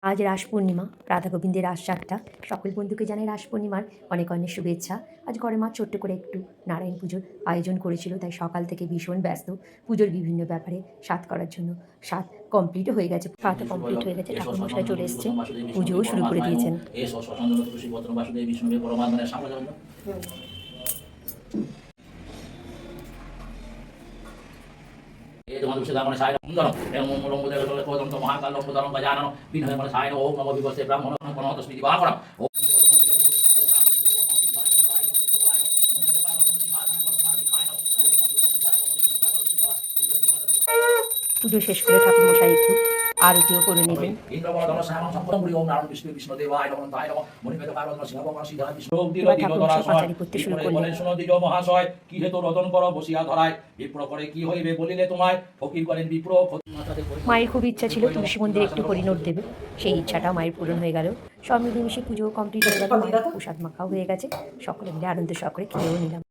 আজ রাস পূর্ণিমা, রাধা গোবিন্দের রাস যাত্রা। সকল বন্ধুকে জানাই রাস পূর্ণিমার অনেক অনেক শুভেচ্ছা। আজ ঘরে মা ছোট্ট করে একটু নারায়ণ পুজোর আয়োজন করেছিল, তাই সকাল থেকে ভীষণ ব্যস্ত পুজোর বিভিন্ন ব্যাপারে সাধ করার জন্য। সাধ কমপ্লিটও হয়ে গেছে, পাঠও কমপ্লিট হয়ে গেছে, ঠাকুরমশাই চলে এসছেন, পুজোও শুরু করে দিয়েছেন। পুজো শেষ করে ঠাকুরমশাই একটু আরতিও করে নিলেন। পাঁচালি করতে শুরু করলেন। মায়ের খুব ইচ্ছা ছিল তুলসী মন্দিরে একটু হরিনোট দেবে, সেই ইচ্ছাটাও মায়ের পূরণ হয়ে গেল। সব মিলেমিশে পুজো কমপ্লিট হয়ে গেল, মায়ের প্রসাদ মাখাও হয়ে গেছে, সকলে মিলে আনন্দ সহকারে খেয়েও নিলাম।